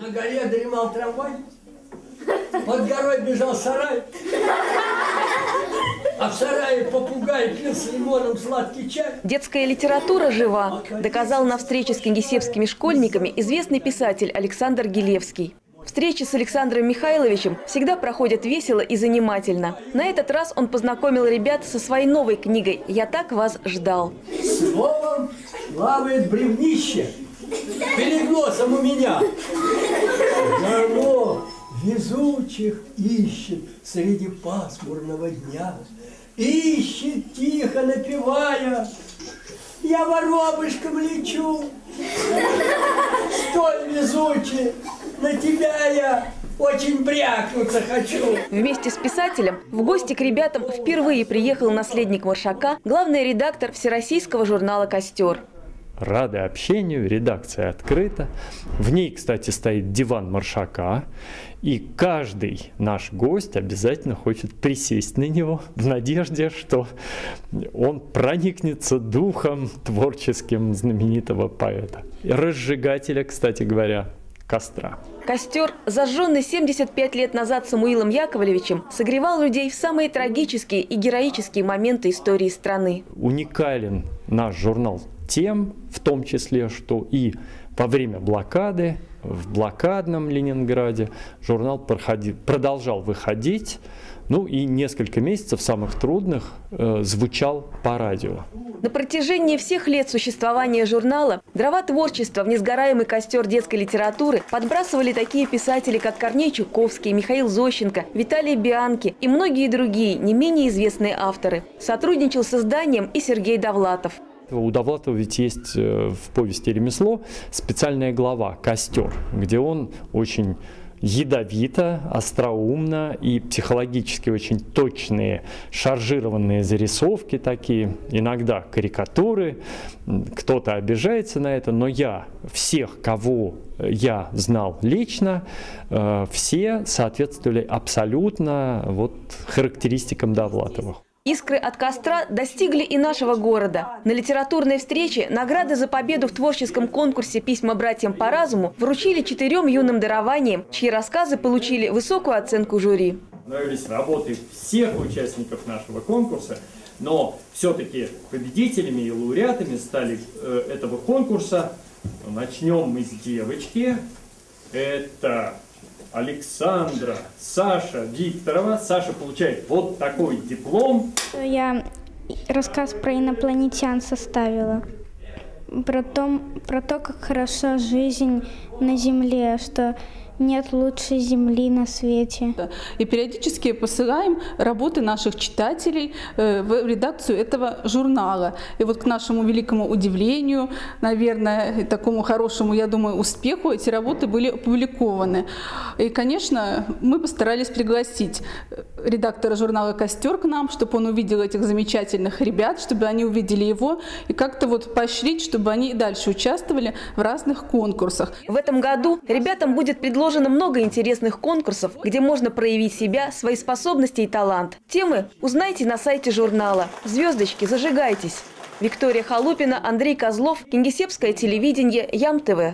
На горе дремал трамвай, под горой бежал сарай, а в сарае попугай пил с лимоном сладкий чай. Детская литература жива, доказал на встрече с кингисеппскими школьниками известный писатель Александр Гилевский. Встречи с Александром Михайловичем всегда проходят весело и занимательно. На этот раз он познакомил ребят со своей новой книгой «Я так вас ждал». Словом плавает бревнище перед носом у меня. Оно везучих ищет среди пасмурного дня. Ищет, тихо напевая, я воробушком лечу. Столь везучий, на тебя я очень брякнуться хочу. Вместе с писателем в гости к ребятам впервые приехал наследник Маршака, главный редактор всероссийского журнала «Костер». Рады общению, редакция открыта. В ней, кстати, стоит диван Маршака. И каждый наш гость обязательно хочет присесть на него в надежде, что он проникнется духом творческим знаменитого поэта. И разжигателя, кстати говоря, костра. Костер, зажженный 75 лет назад Самуилом Яковлевичем, согревал людей в самые трагические и героические моменты истории страны. Уникален наш журнал тем, в том числе, что и во время блокады, в блокадном Ленинграде журнал продолжал выходить, ну и несколько месяцев самых трудных звучал по радио. На протяжении всех лет существования журнала дрова творчества в несгораемый костер детской литературы подбрасывали такие писатели, как Корней Чуковский, Михаил Зощенко, Виталий Бианки и многие другие, не менее известные авторы. Сотрудничал с изданием и Сергей Довлатов. У Довлатова ведь есть в повести «Ремесло» специальная глава «Костер», где он очень ядовито, остроумно и психологически очень точные, шаржированные зарисовки такие, иногда карикатуры. Кто-то обижается на это, но я всех, кого я знал лично, все соответствовали абсолютно вот характеристикам Довлатова. Искры от костра достигли и нашего города. На литературной встрече награды за победу в творческом конкурсе «Письма братьям по разуму» вручили 4 юным дарованиям, чьи рассказы получили высокую оценку жюри. Нравились работы всех участников нашего конкурса, но все-таки победителями и лауреатами стали этого конкурса. Начнем мы с девочки. Это Александра Саша Викторова. Саша получает вот такой диплом. Я рассказ про инопланетян составила. Про то, как хороша жизнь на Земле, что нет лучшей земли на свете. И периодически посылаем работы наших читателей в редакцию этого журнала. И вот к нашему великому удивлению, наверное, такому хорошему, я думаю, успеху, эти работы были опубликованы. И, конечно, мы постарались пригласить редактора журнала «Костер» к нам, чтобы он увидел этих замечательных ребят, чтобы они увидели его, и как-то вот поощрить, чтобы они и дальше участвовали в разных конкурсах. В этом году ребятам будет предложено много интересных конкурсов, где можно проявить себя, свои способности и талант. Темы узнайте на сайте журнала. Звездочки, зажигайтесь! Виктория Халупина, Андрей Козлов, Кингисеппское телевидение, Ям ТВ.